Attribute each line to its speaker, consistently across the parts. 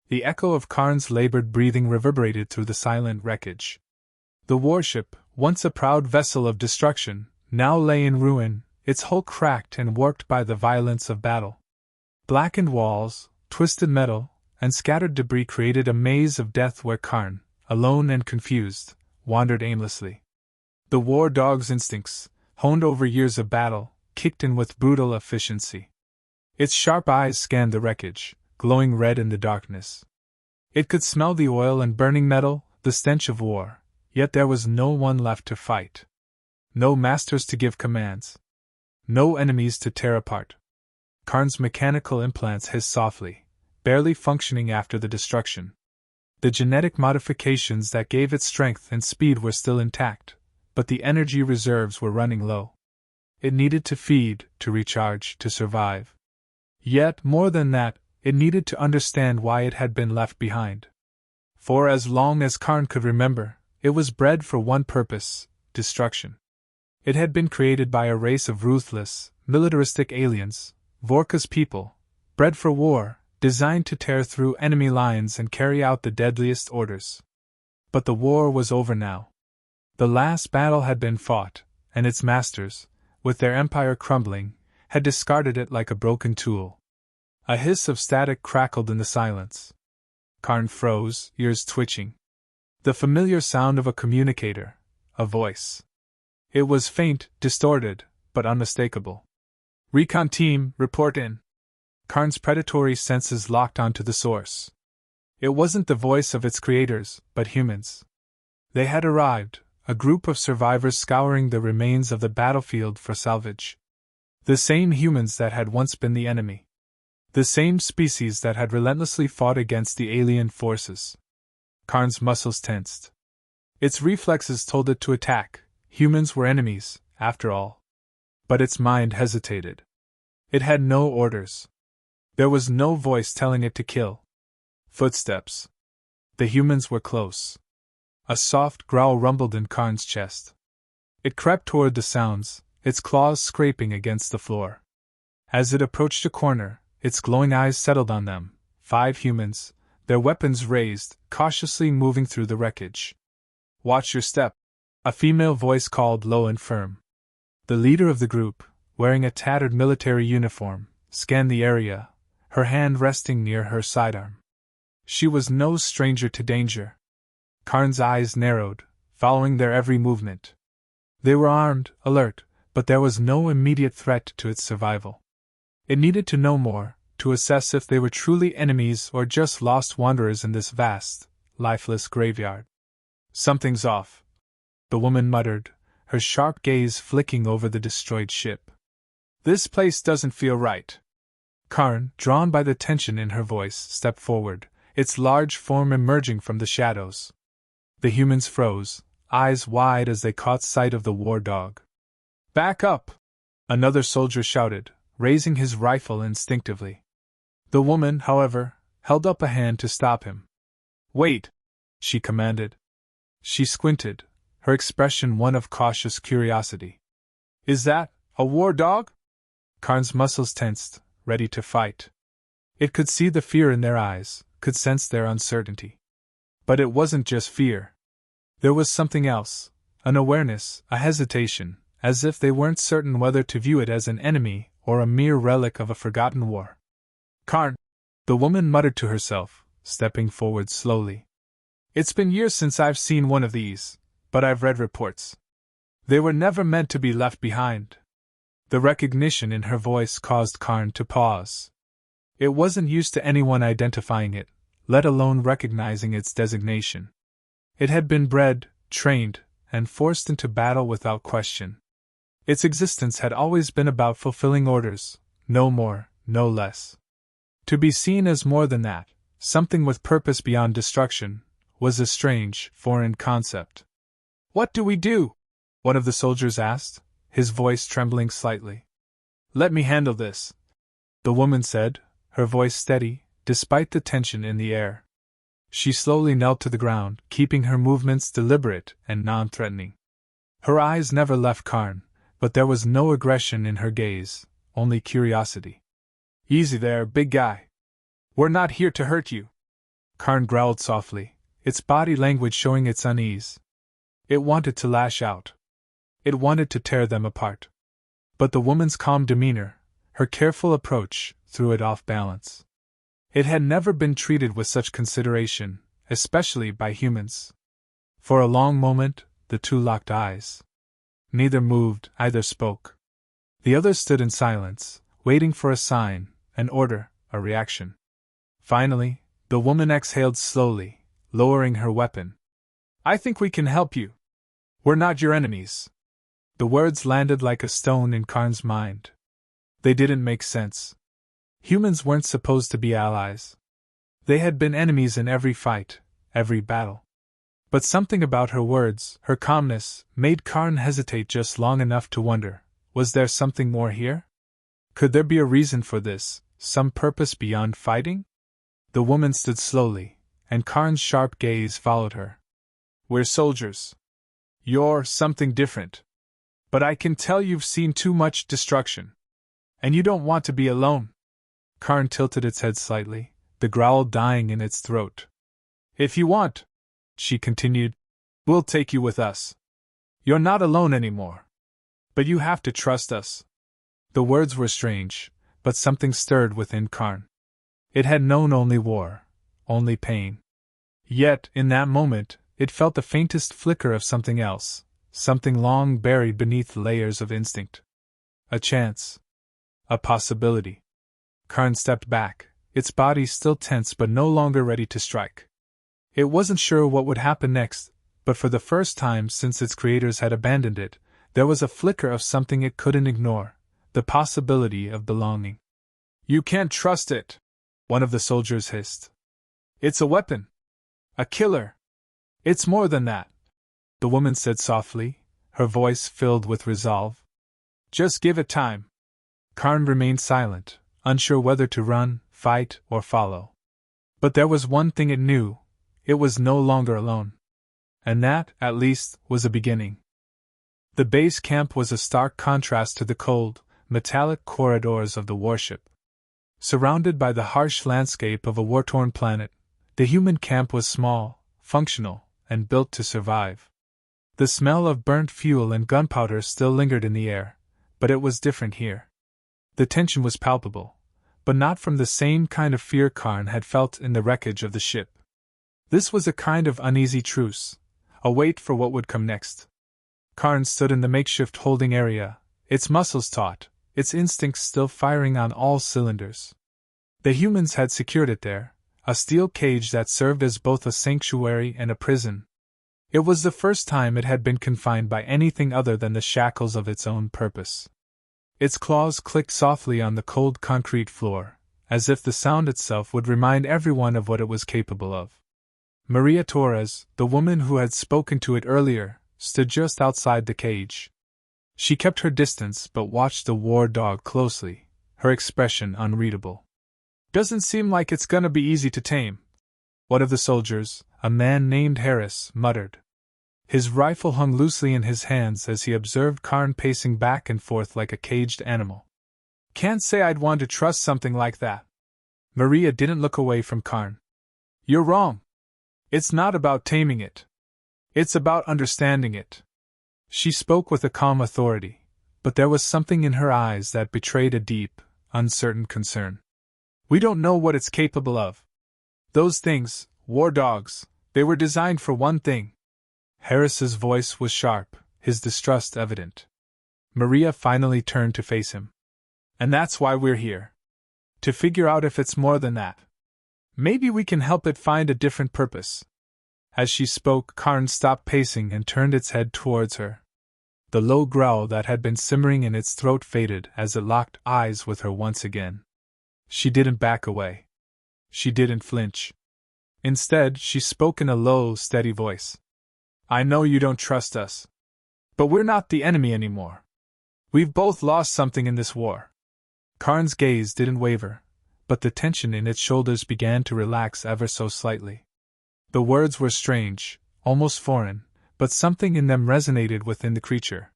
Speaker 1: The echo of Karn's labored breathing reverberated through the silent wreckage. The warship, once a proud vessel of destruction, now lay in ruin, its hull cracked and warped by the violence of battle. Blackened walls, twisted metal, and scattered debris created a maze of death where Karn, alone and confused, wandered aimlessly. The war dog's instincts, honed over years of battle, kicked in with brutal efficiency. Its sharp eyes scanned the wreckage, glowing red in the darkness. It could smell the oil and burning metal, the stench of war, yet there was no one left to fight. No masters to give commands. No enemies to tear apart. Karn's mechanical implants hissed softly, barely functioning after the destruction. The genetic modifications that gave it strength and speed were still intact, but the energy reserves were running low. It needed to feed, to recharge, to survive. Yet, more than that, it needed to understand why it had been left behind. For as long as Karn could remember, it was bred for one purpose: destruction. It had been created by a race of ruthless, militaristic aliens, Vorka's people, bred for war, designed to tear through enemy lines and carry out the deadliest orders. But the war was over now. The last battle had been fought, and its masters, with their empire crumbling, had discarded it like a broken tool. A hiss of static crackled in the silence. Karn froze, ears twitching. The familiar sound of a communicator, a voice. It was faint, distorted, but unmistakable. "Recon team, report in." Karn's predatory senses locked onto the source. It wasn't the voice of its creators, but humans. They had arrived, a group of survivors scouring the remains of the battlefield for salvage. The same humans that had once been the enemy. The same species that had relentlessly fought against the alien forces. Karn's muscles tensed. Its reflexes told it to attack. Humans were enemies, after all. But its mind hesitated. It had no orders. There was no voice telling it to kill. Footsteps. The humans were close. A soft growl rumbled in Karn's chest. It crept toward the sounds, its claws scraping against the floor. As it approached a corner, its glowing eyes settled on them, 5 humans, their weapons raised, cautiously moving through the wreckage. "Watch your step," a female voice called low and firm. The leader of the group, wearing a tattered military uniform, scanned the area, her hand resting near her sidearm. She was no stranger to danger. Karn's eyes narrowed, following their every movement. They were armed, alert, but there was no immediate threat to its survival. It needed to know more, to assess if they were truly enemies or just lost wanderers in this vast, lifeless graveyard. "Something's off," the woman muttered, her sharp gaze flicking over the destroyed ship. "This place doesn't feel right." Karn, drawn by the tension in her voice, stepped forward, its large form emerging from the shadows. The humans froze, eyes wide as they caught sight of the war dog. "Back up!" another soldier shouted, raising his rifle instinctively. The woman, however, held up a hand to stop him. "Wait!" she commanded. She squinted, her expression one of cautious curiosity. "Is that a war dog?" Karn's muscles tensed, ready to fight. It could see the fear in their eyes, could sense their uncertainty. But it wasn't just fear. There was something else, an awareness, a hesitation, as if they weren't certain whether to view it as an enemy or a mere relic of a forgotten war. "Karn," the woman muttered to herself, stepping forward slowly. "It's been years since I've seen one of these, but I've read reports. They were never meant to be left behind." The recognition in her voice caused Karn to pause. It wasn't used to anyone identifying it, let alone recognizing its designation. It had been bred, trained, and forced into battle without question. Its existence had always been about fulfilling orders, no more, no less. To be seen as more than that, something with purpose beyond destruction, was a strange, foreign concept. "What do we do?" one of the soldiers asked, his voice trembling slightly. "Let me handle this," the woman said, her voice steady, despite the tension in the air. She slowly knelt to the ground, keeping her movements deliberate and non-threatening. Her eyes never left Karn, but there was no aggression in her gaze, only curiosity. "Easy there, big guy. We're not here to hurt you." Karn growled softly, its body language showing its unease. It wanted to lash out. It wanted to tear them apart. But the woman's calm demeanor, her careful approach, threw it off balance. It had never been treated with such consideration, especially by humans. For a long moment, the two locked eyes. Neither moved, either spoke. The other stood in silence, waiting for a sign, an order, a reaction. Finally, the woman exhaled slowly, lowering her weapon. "I think we can help you. We're not your enemies." The words landed like a stone in Karn's mind. They didn't make sense. Humans weren't supposed to be allies. They had been enemies in every fight, every battle. But something about her words, her calmness, made Karn hesitate just long enough to wonder, was there something more here? Could there be a reason for this, some purpose beyond fighting? The woman stood slowly, and Karn's sharp gaze followed her. "We're soldiers. You're something different. But I can tell you've seen too much destruction. And you don't want to be alone." Karn tilted its head slightly, the growl dying in its throat. "If you want," she continued, "we'll take you with us. You're not alone anymore. But you have to trust us." The words were strange, but something stirred within Karn. It had known only war, only pain. Yet, in that moment, it felt the faintest flicker of something else, something long buried beneath layers of instinct. A chance. A possibility. Karn stepped back, its body still tense but no longer ready to strike. It wasn't sure what would happen next, but for the first time since its creators had abandoned it, there was a flicker of something it couldn't ignore, the possibility of belonging. "You can't trust it," one of the soldiers hissed. "It's a weapon. A killer. It's more than that," the woman said softly, her voice filled with resolve. "Just give it time." Karn remained silent, unsure whether to run, fight, or follow. But there was one thing it knew: it was no longer alone. And that, at least, was a beginning. The base camp was a stark contrast to the cold, metallic corridors of the warship. Surrounded by the harsh landscape of a war-torn planet, the human camp was small, functional, and built to survive. The smell of burnt fuel and gunpowder still lingered in the air, but it was different here. The tension was palpable, but not from the same kind of fear Karn had felt in the wreckage of the ship. This was a kind of uneasy truce, a wait for what would come next. Karn stood in the makeshift holding area, its muscles taut, its instincts still firing on all cylinders. The humans had secured it there, a steel cage that served as both a sanctuary and a prison. It was the first time it had been confined by anything other than the shackles of its own purpose. Its claws clicked softly on the cold concrete floor, as if the sound itself would remind everyone of what it was capable of. Maria Torres, the woman who had spoken to it earlier, stood just outside the cage. She kept her distance but watched the war dog closely, her expression unreadable. "Doesn't seem like it's gonna be easy to tame," one of the soldiers, a man named Harris, muttered. His rifle hung loosely in his hands as he observed Karn pacing back and forth like a caged animal. "Can't say I'd want to trust something like that." Maria didn't look away from Karn. "You're wrong. It's not about taming it. It's about understanding it." She spoke with a calm authority, but there was something in her eyes that betrayed a deep, uncertain concern. "We don't know what it's capable of. Those things, war dogs, they were designed for one thing." Harris's voice was sharp, his distrust evident. Maria finally turned to face him. "And that's why we're here. To figure out if it's more than that. Maybe we can help it find a different purpose." As she spoke, Karn stopped pacing and turned its head towards her. The low growl that had been simmering in its throat faded as it locked eyes with her once again. She didn't back away. She didn't flinch. Instead, she spoke in a low, steady voice. "I know you don't trust us. But we're not the enemy anymore. We've both lost something in this war." Karn's gaze didn't waver, but the tension in its shoulders began to relax ever so slightly. The words were strange, almost foreign, but something in them resonated within the creature.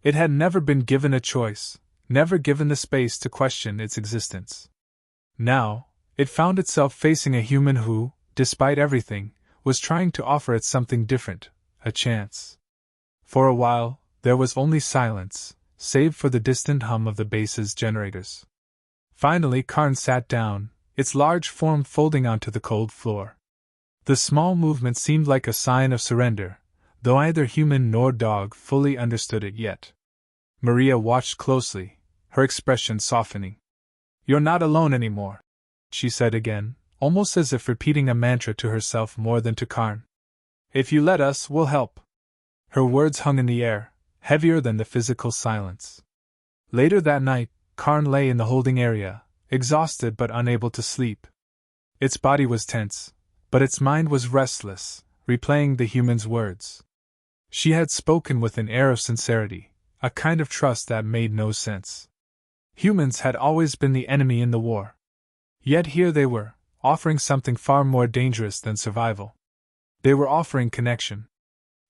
Speaker 1: It had never been given a choice, never given the space to question its existence. Now, it found itself facing a human who, despite everything, was trying to offer it something different, a chance. For a while, there was only silence, save for the distant hum of the base's generators. Finally, Karn sat down, its large form folding onto the cold floor. The small movement seemed like a sign of surrender, though neither human nor dog fully understood it yet. Maria watched closely, her expression softening. "You're not alone anymore," she said again, almost as if repeating a mantra to herself more than to Karn. "If you let us, we'll help." Her words hung in the air, heavier than the physical silence. Later that night, Karn lay in the holding area, exhausted but unable to sleep. Its body was tense, but its mind was restless, replaying the human's words. She had spoken with an air of sincerity, a kind of trust that made no sense. Humans had always been the enemy in the war. Yet here they were, offering something far more dangerous than survival. They were offering connection.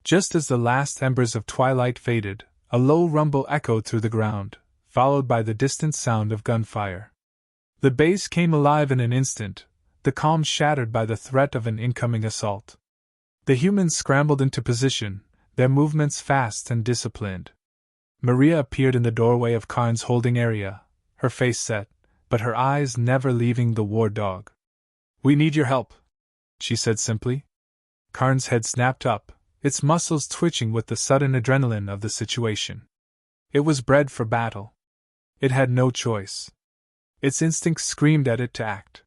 Speaker 1: Just as the last embers of twilight faded, a low rumble echoed through the ground, followed by the distant sound of gunfire. The base came alive in an instant, the calm shattered by the threat of an incoming assault. The humans scrambled into position, their movements fast and disciplined. Maria appeared in the doorway of Karn's holding area, her face set, but her eyes never leaving the war dog. "We need your help," she said simply. Karn's head snapped up, its muscles twitching with the sudden adrenaline of the situation. It was bred for battle. It had no choice. Its instincts screamed at it to act.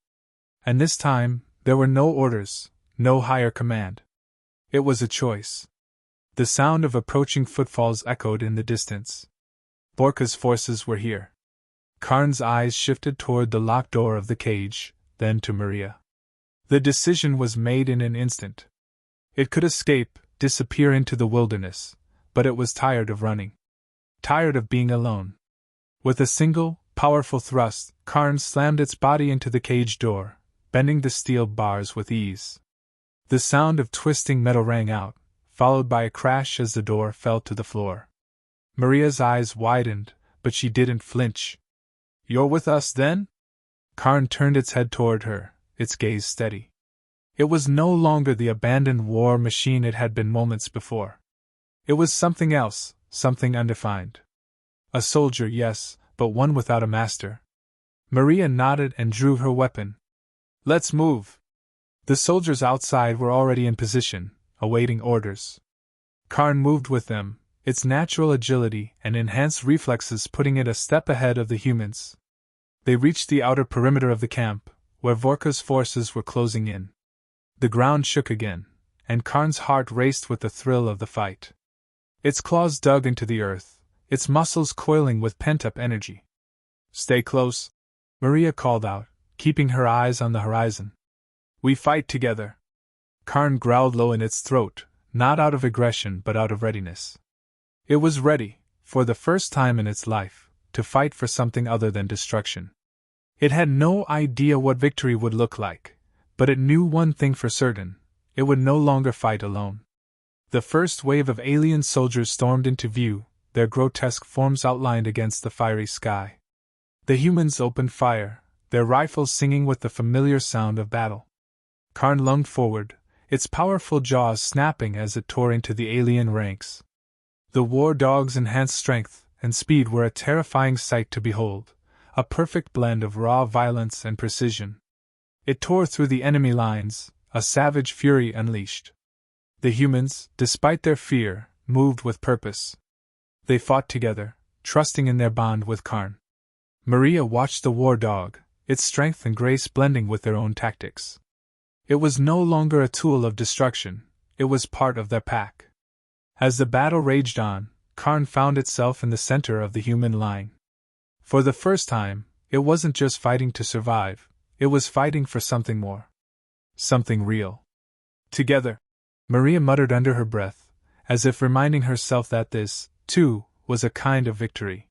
Speaker 1: And this time, there were no orders, no higher command. It was a choice. The sound of approaching footfalls echoed in the distance. Borka's forces were here. Karn's eyes shifted toward the locked door of the cage, then to Maria. The decision was made in an instant. It could escape, disappear into the wilderness, but it was tired of running. Tired of being alone. With a single, powerful thrust, Karn slammed its body into the cage door, bending the steel bars with ease. The sound of twisting metal rang out, followed by a crash as the door fell to the floor. Maria's eyes widened, but she didn't flinch. "You're with us, then?" Karn turned its head toward her, its gaze steady. It was no longer the abandoned war machine it had been moments before. It was something else, something undefined. A soldier, yes, but one without a master. Maria nodded and drew her weapon. "Let's move." The soldiers outside were already in position, awaiting orders. Karn moved with them, its natural agility and enhanced reflexes putting it a step ahead of the humans. They reached the outer perimeter of the camp, where Vorka's forces were closing in. The ground shook again, and Karn's heart raced with the thrill of the fight. Its claws dug into the earth, its muscles coiling with pent-up energy. "Stay close," Maria called out, keeping her eyes on the horizon. "We fight together." Karn growled low in its throat, not out of aggression but out of readiness. It was ready, for the first time in its life, to fight for something other than destruction. It had no idea what victory would look like, but it knew one thing for certain: it would no longer fight alone. The first wave of alien soldiers stormed into view, their grotesque forms outlined against the fiery sky. The humans opened fire, their rifles singing with the familiar sound of battle. Karn lunged forward, its powerful jaws snapping as it tore into the alien ranks. The war dog's enhanced strength and speed were a terrifying sight to behold, a perfect blend of raw violence and precision. It tore through the enemy lines, a savage fury unleashed. The humans, despite their fear, moved with purpose. They fought together, trusting in their bond with Karn. Maria watched the war dog, its strength and grace blending with their own tactics. It was no longer a tool of destruction, it was part of their pack. As the battle raged on, Karn found itself in the center of the human line. For the first time, it wasn't just fighting to survive, it was fighting for something more. Something real. "Together," Maria muttered under her breath, as if reminding herself that this, too, was a kind of victory.